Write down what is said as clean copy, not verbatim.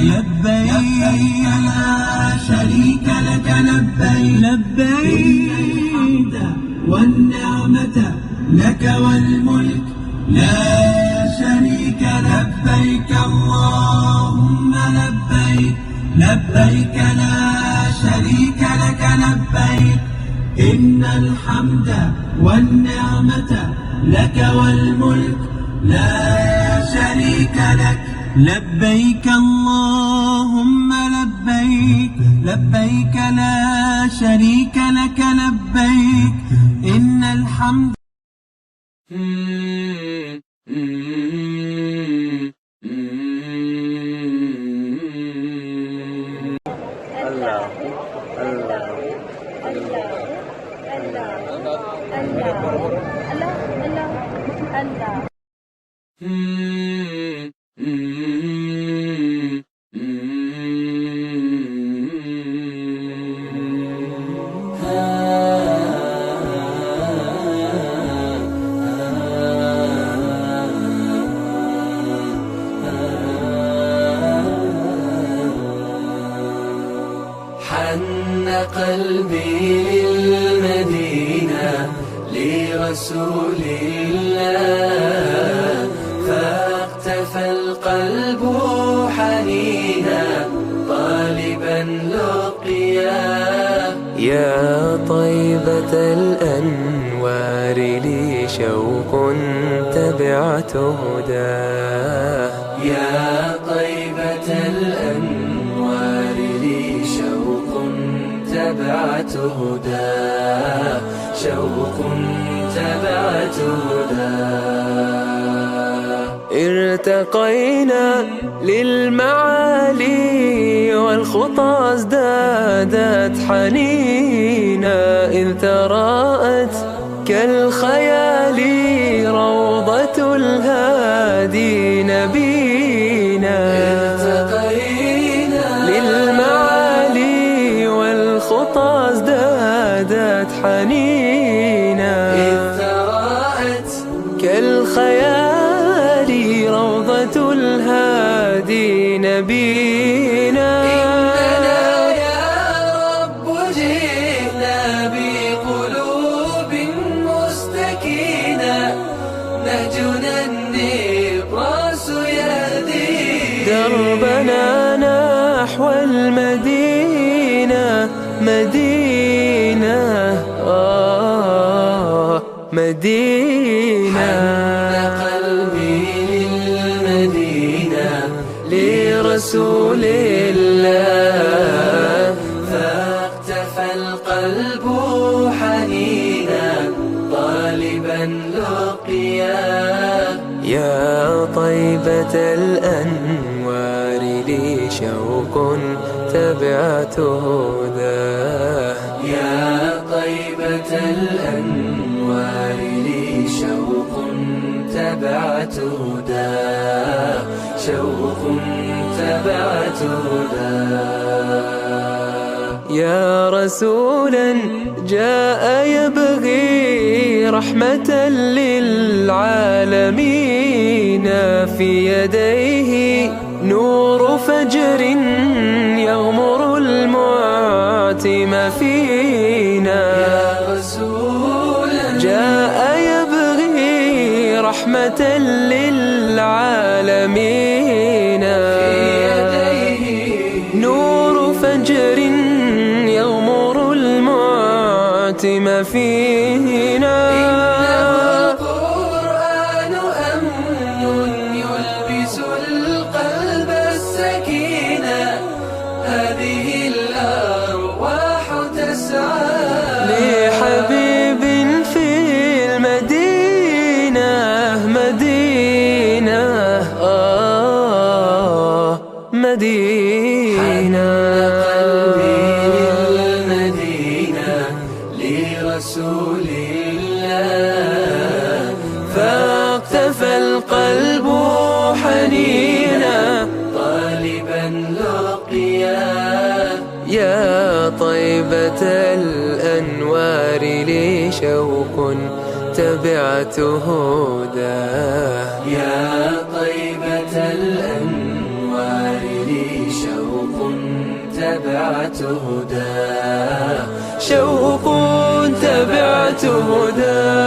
لبيك لا شريك لك لبيك الحمد والنعمة لك والملك لا شريك لبيك اللهم لبيك لبيك لا شريك لك لبيك إن الحمد والنعمة لك والملك لا شريك لك لبيك اللهم لبيك لبيك لا شريك لك لبيك إن الحمد الله الله حن قلبي للمدينة لرسول الله فاقتفى القلب حنينا طالبا لقياه يا طيبة الأنوار لي شوق تبعت هداه يا طيبة الأنوار لي شوق تبعت هداه شوق تبعت هداه ارتقينا للمعالي والخطى ازدادت حنينا إذ تراءت كالخيال روضة الهادي نبينا ارتقينا للمعالي والخطى ازدادت حنينا إذ تراءت كالخيال روضة الهادي نبينا إننا يا رب جئنا بقلوب مستكينة نهجنا النبراس يهدي دربنا نحو المدينة مدينة مدينة لرسول الله فاقتفى القلب حنينا طالبا لقياه يا طيبة الأنوار لي شوق تبعت هداه يا طيبة الأنوار لي شوق تبعت هداه شوق تبعت هداه يا رسولا جاء يبغي رحمة للعالمين في يديه نور فجر يغمر المعتم فينا يا رسولا جاء يبغي رحمة للعالمين في يديه نور فجر يغمر المعتم فينا إنه القرآن أمن يلبس القلب السكينة هذه الأرواح تسعى لحبيب في المدينة مدينة مدينة قلبي للمدينة لرسول الله فاقتفى القلب حنينا طالبا لقياه يا طيبة الأنوار لي شوق تبعت هداه يا طيبة الأنوار لي شوق تبعت هداه، شوق تبعت هداه.